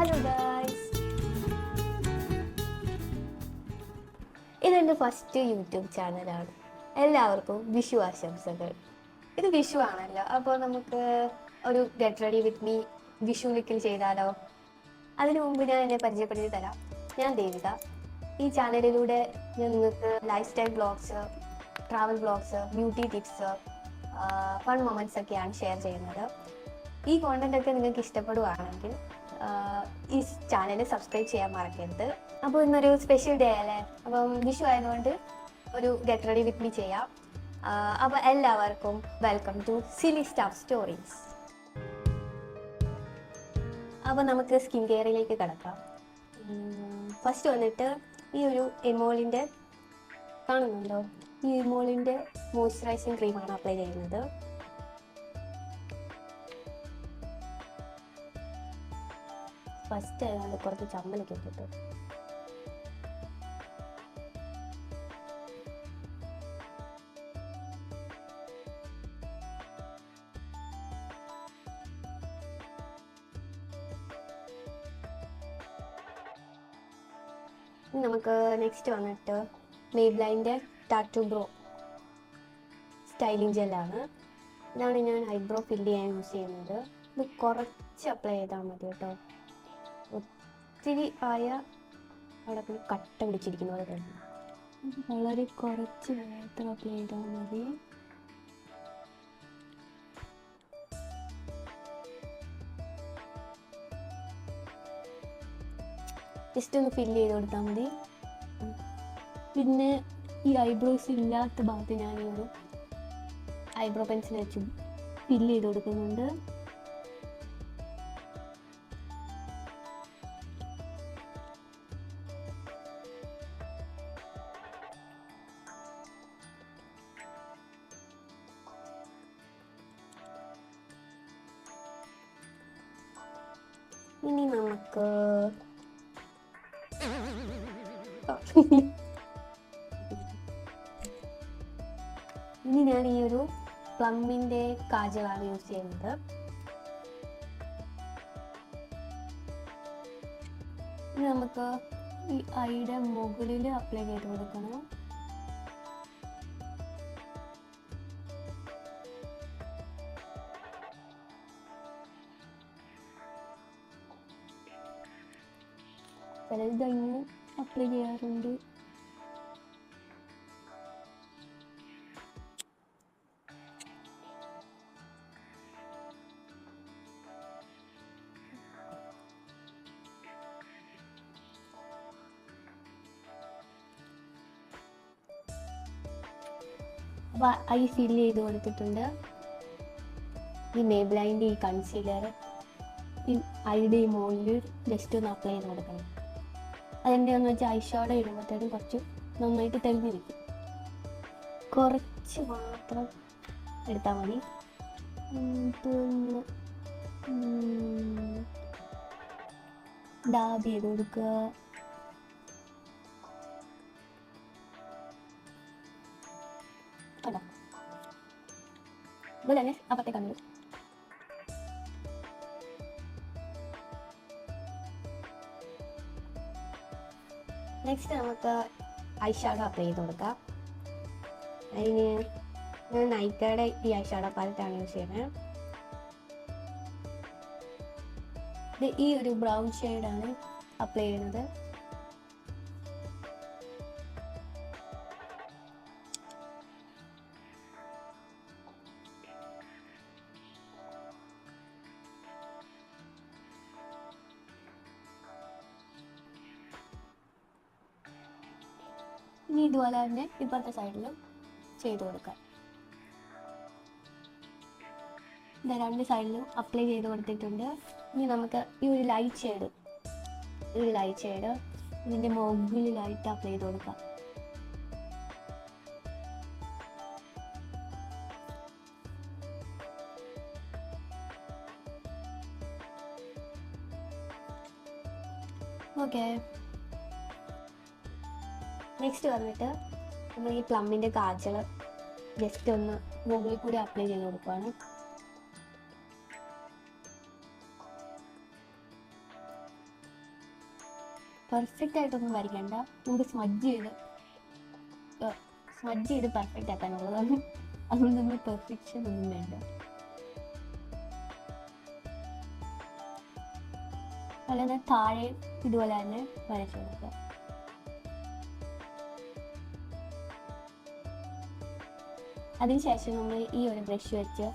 Hello guys, ഇതെൻ്റെ first YouTube ചാനലാണ്. എല്ലാവർക്കും വിഷു ആശംസകൾ. ഇത് വിഷു ആണല്ലോ, അപ്പോൾ നമുക്ക് ഒരു get ready with me Vishu ലിക്കിൽ ചെയ്താലോ? അതിനു മുമ്പ് ഞാൻ എന്നെ പരിചയപ്പെടുത്തി തരാം. ഞാൻ ദേവിക. ഈ ചാനലിലൂടെ ഞാൻ നിങ്ങൾക്ക് lifestyle blogs, travel blogs, beauty tips, fun moments ഒക്കെയാണ് ഷെയർ ചെയ്യുന്നത്. ഈ കോണ്ടന്റ് ഒക്കെ നിങ്ങൾക്ക് ഇഷ്ടപ്പെടുകയാണെങ്കിൽ ഈ ചാനൽ സബ്സ്ക്രൈബ് ചെയ്യാൻ മറക്കരുത്. അപ്പോൾ ഇന്നൊരു സ്പെഷ്യൽ ഡേ അല്ലേ, അപ്പം വിഷു ആയതുകൊണ്ട് ഒരു ഗെറ്റ് റെഡി വിത്ത് മീ ചെയ്യാം. അപ്പോൾ എല്ലാവർക്കും welcome to silly stuff stories. അപ്പോൾ നമുക്ക് സ്കിൻ കെയറിലേക്ക് കിടക്കാം. ഫസ്റ്റ് വന്നിട്ട് ഈ ഒരു എമോളിൻ്റെ കാണുന്നുണ്ടോ? ഈ എമോളിൻ്റെ മോയ്സ്ചറൈസിങ് ക്രീമാണ് അപ്ലൈ ചെയ്യുന്നത്. ഫസ്റ്റ് ആയതുകൊണ്ട് കുറച്ച് ചമ്മലൊക്കെ ഇട്ടിട്ട് നമുക്ക് നെക്സ്റ്റ് വന്നിട്ട് മെയ്ബ്ലൈൻ്റെ ടാറ്റു ബ്രോ സ്റ്റൈലിംഗ് ജെല്ലാണ്. ഇതാണ് ഞാൻ ഐബ്രോ ഫില്ല് ചെയ്യാൻ യൂസ് ചെയ്യുന്നത്. ഇത് കുറച്ച് അപ്ലൈ ചെയ്താൽ മതി കേട്ടോ. ഒത്തിരി ആയ അവിടെ കട്ട പിടിച്ചിരിക്കുന്ന പോലെ തോന്നും. വളരെ കുറച്ച് മാത്രം അപ്ലൈ ചെയ്താൽ മതി. ജസ്റ്റ് ഒന്ന് ഫില്ല് ചെയ്ത് കൊടുത്താൽ മതി. പിന്നെ ഈ ഐബ്രോസ് ഇല്ലാത്ത ഭാഗത്ത് ഞാൻ ഈ ഒരു ഐബ്രോ പെൻസിൽ വെച്ച് ഫില്ല് ചെയ്ത് കൊടുക്കുന്നുണ്ട്. ഇനി നമുക്ക് ഞാൻ ഈ ഒരു പ്ലമ്മിൻ്റെ കാജലാണ് യൂസ് ചെയ്യുന്നത്. ഇനി നമുക്ക് ഈ ഐയുടെ മുകളിൽ അപ്ലൈ ചെയ്ത് കൊടുക്കണം. ചിലത് ഇങ്ങനെ അപ്ലൈ ചെയ്യാറുണ്ട്. അപ്പോൾ ഐ ഫില്ല് ചെയ്ത് കൊടുത്തിട്ടുണ്ട്. ഈ മേബ്ലൈൻ്റെ ഈ കൺസീലർ ഈ ഐയുടെ ഈ മുകളിൽ ജസ്റ്റ് ഒന്ന് അപ്ലൈ ചെയ്ത് കൊടുക്കണം. അതെന്താണെന്ന് വെച്ചാൽ ഐ ഷാഡോ ഇടുമ്പോഴത്തേക്കും കുറച്ച് നന്നായിട്ട് തെളിഞ്ഞിരിക്കും. കുറച്ച് മാത്രം എടുത്താൽ മതി. ഡാബ് ചെയ്ത് കൊടുക്കുക. കേട്ടോ, അതുപോലെ തന്നെ അപ്പത്തെ കണ്ടു. നെക്സ്റ്റ് നമുക്ക് ഐ ഷാഡോ അപ്ലൈ ചെയ്ത് കൊടുക്കാം. അതിന് ഞാൻ നൈക്കയുടെ ഈ ഐ ഷാഡോ പാലറ്റാണ് യൂസ് ചെയ്യുന്നത്. ഇത് ഈ ഒരു ബ്രൗൺ ഷെയ്ഡാണ് അപ്ലൈ ചെയ്യുന്നത്. ഇനി ഇതുപോലെ തന്നെ ഇപ്പോഴത്തെ സൈഡിലും ചെയ്ത് കൊടുക്കാം. ഇത് രണ്ട് സൈഡിലും അപ്ലൈ ചെയ്ത് കൊടുത്തിട്ടുണ്ട്. ഇനി നമുക്ക് ഈ ഒരു ലൈറ്റ് ഷെയ്ഡ് ഇതിൻ്റെ മുകളിലായിട്ട് അപ്ലൈ ചെയ്ത് കൊടുക്കാം. ഓക്കെ, നെക്സ്റ്റ് വന്നിട്ട് നമ്മൾ ഈ പ്ലമ്മിൻ്റെ കാജൽ ജസ്റ്റ് ഒന്ന് മുകളിൽ കൂടി അപ്ലൈ ചെയ്ത് കൊടുക്കുകയാണ്. പെർഫെക്റ്റ് ആയിട്ടൊന്നും വരയ്ക്കണ്ട, നമുക്ക് സ്മഡ്ജ് ചെയ്ത് പെർഫെക്റ്റ് ആക്കാനുള്ളതാണ്. അതുകൊണ്ട് നമ്മൾ പെർഫെക്ഷൻ ഒന്നും വേണ്ട. അല്ലാതെ താഴെ ഇതുപോലെ തന്നെ വരച്ചു കൊടുക്കുക. അതിനുശേഷം നമ്മൾ ഈ ഒരു ബ്രഷ് വെച്ച്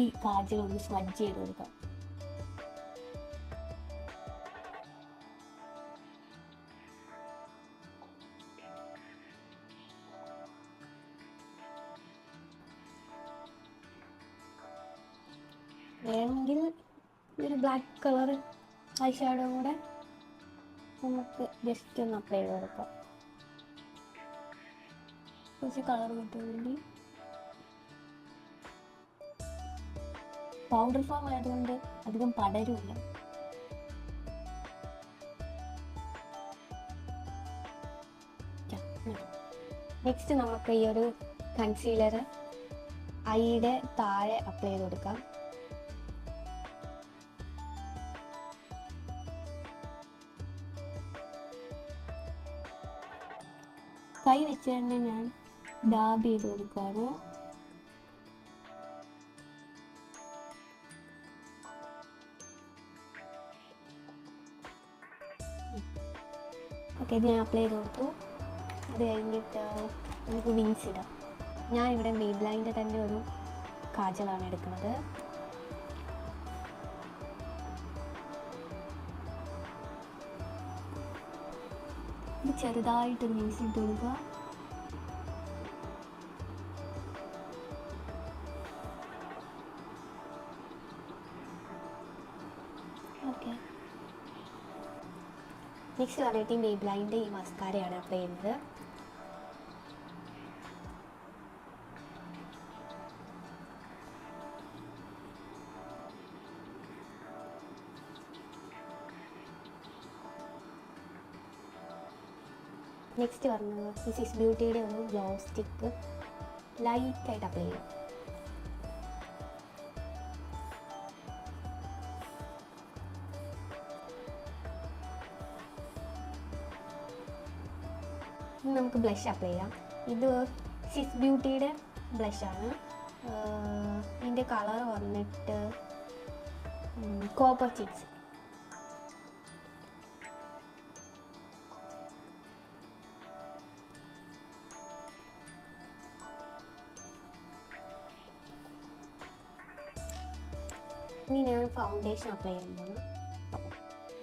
ഈ കാജൽ ഒന്ന് സ്മഡ്ജ് ചെയ്ത് കൊടുക്കാം. വേണമെങ്കിൽ ഒരു ബ്ലാക്ക് കളർ ഐ ഷാഡോ കൂടെ നമുക്ക് ജസ്റ്റ് ഒന്ന് അപ്ലൈ ചെയ്ത് കൊടുക്കാം, കുറച്ച് കളർ കിട്ടാൻ വേണ്ടി. പൗഡർ ഫോം ആയതുകൊണ്ട് അധികം പടരില്ല. നെക്സ്റ്റ് നമുക്ക് ഈ ഒരു കൺസീലർ ഐയുടെ താഴെ അപ്ലൈ ചെയ്ത് കൊടുക്കാം. കൈ വെച്ച് തന്നെ ഞാൻ ഡാബ് ചെയ്ത് കൊടുക്കാറ്. ഓക്കെ, ഇത് ഞാൻ അപ്ലൈ ചെയ്ത് കൊടുത്തു. അത് കഴിഞ്ഞിട്ട് നമുക്ക് വിങ്സ് ഇടാം. ഞാൻ ഇവിടെ മെയ്ബ്ലൈൻ്റെ തന്നെ ഒരു കാജലാണ് എടുക്കുന്നത്. ഇത് ചെറുതായിട്ട് വിങ്സ് ഇട്ട് കൊടുക്കുക. ഓക്കെ, നെക്സ്റ്റ് വന്നിട്ട് മെയ്ബ്ലൈൻ്റെ ഈ മസ്കാരയാണ് അപ്ലൈ ചെയ്യുന്നത്. നെക്സ്റ്റ് പറഞ്ഞത് ഈ സിസ് ബ്യൂട്ടിയുടെ ഒരു ഗ്ലോ സ്റ്റിക്ക് ലൈറ്റായിട്ട് അപ്ലൈ ചെയ്യാം. നമുക്ക് ബ്ലഷ് അപ്ലൈ ചെയ്യാം. ഇത് സിസ് ബ്യൂട്ടിയുടെ ബ്ലഷാണ്. ഇതിൻ്റെ കളർ വന്നിട്ട് കോപ്പർ ചിപ്സ്. ഇനി ഞാൻ ഫൗണ്ടേഷൻ അപ്ലൈ ചെയ്യുന്നത്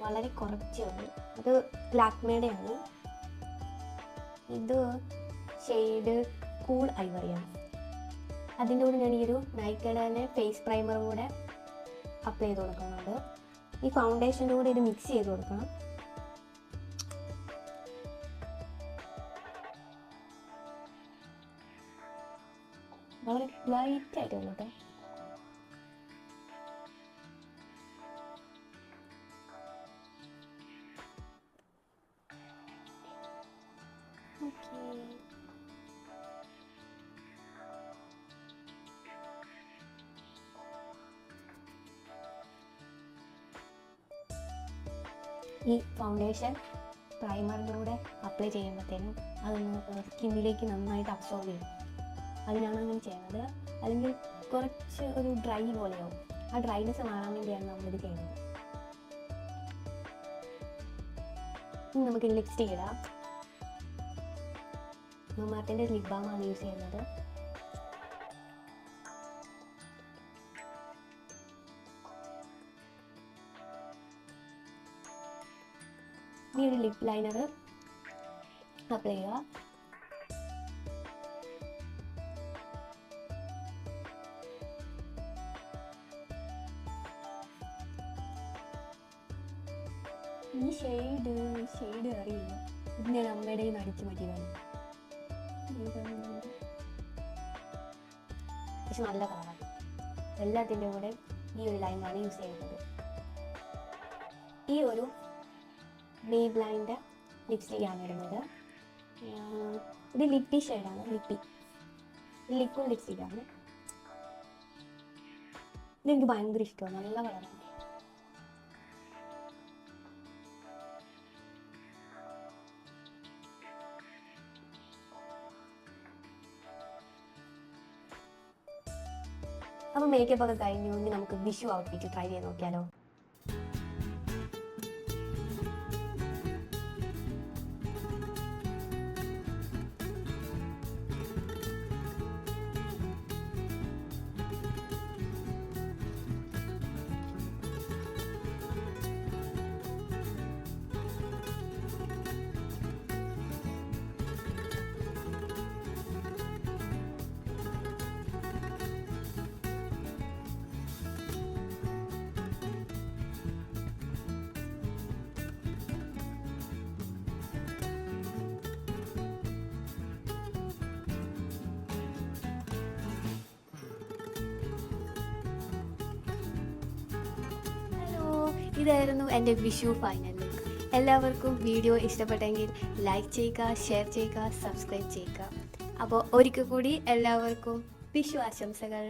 വളരെ കുറച്ചേ ഉള്ളൂ. അത് ലാക്മേയുടെയാണ്. ഇത് ഷെയ്ഡ് കൂൾ ഐവറിയാണ്. അതിൻ്റെ കൂടെ ഞാൻ ഈ ഒരു നൈക്കയുടെ ഫേസ് പ്രൈമറും കൂടെ അപ്ലൈ ചെയ്ത് കൊടുക്കുന്നുണ്ട്. ഈ ഫൗണ്ടേഷൻ്റെ കൂടെ ഇത് മിക്സ് ചെയ്ത് കൊടുക്കണം. വളരെ ലൈറ്റായിട്ട് വന്നോട്ടെ. ഈ ഫൗണ്ടേഷൻ പ്രൈമറിൻ്റെ കൂടെ അപ്ലൈ ചെയ്യുമ്പോഴത്തേനും അതൊന്ന് സ്കിന്നിലേക്ക് നന്നായിട്ട് അബ്സോർബ് ചെയ്യും. അതിനാണ് അങ്ങനെ ചെയ്യുന്നത്. അല്ലെങ്കിൽ കുറച്ച് ഒരു ഡ്രൈ പോലെയാവും. ആ ഡ്രൈനെസ് മാറാൻ വേണ്ടിയാണ് നമ്മളിത് ചെയ്യുന്നത്. ഇനി നമുക്ക് ലിപ്സ്റ്റിക് ഇടാം. മാർട്ടിൻ്റെ ലിപ് ബാമാണ് യൂസ് ചെയ്യുന്നത്. ഈ ഒരു ലിപ് ലൈനർ അപ്ലൈ ചെയ്യുക. ഈ ഷെയ്ഡ് അറിയില്ല. ഇത് ഞാൻ അമ്മയുടെ അടിച്ചു മാറ്റിയതാണ്. പക്ഷെ നല്ല കളറാണ്. എല്ലാത്തിൻ്റെ കൂടെ ഈ ഒരു ലൈനാണ് യൂസ് ചെയ്യുന്നത്. ഈ ഒരു മെയ്ബ്ലൈൻ്റെ ലിപ്സ്റ്റിക്കാണ് ഇടുന്നത്. ഇത് ലിപ്പി ഷെയ്ഡാണ്. ലിക്വിഡ് ലിപ്സ്റ്റിക്കാണ്. ഇതെനിക്ക് ഭയങ്കര ഇഷ്ടമാണ്. നല്ല കളറാണ്. അപ്പോൾ മേക്കപ്പ് ഒക്കെ കഴിഞ്ഞു, ഇനി നമുക്ക് വിഷു ഔട്ട്ഫിറ്റ് ട്രൈ ചെയ്ത് നോക്കിയാലോ. ഇതായിരുന്നു എൻ്റെ വിഷു ഫൈനൽ ലുക്ക്. എല്ലാവർക്കും വീഡിയോ ഇഷ്ടപ്പെട്ടെങ്കിൽ ലൈക്ക് ചെയ്യുക, ഷെയർ ചെയ്യുക, സബ്സ്ക്രൈബ് ചെയ്യുക. അപ്പോൾ ഒരിക്കൽ കൂടി എല്ലാവർക്കും വിഷു ആശംസകൾ.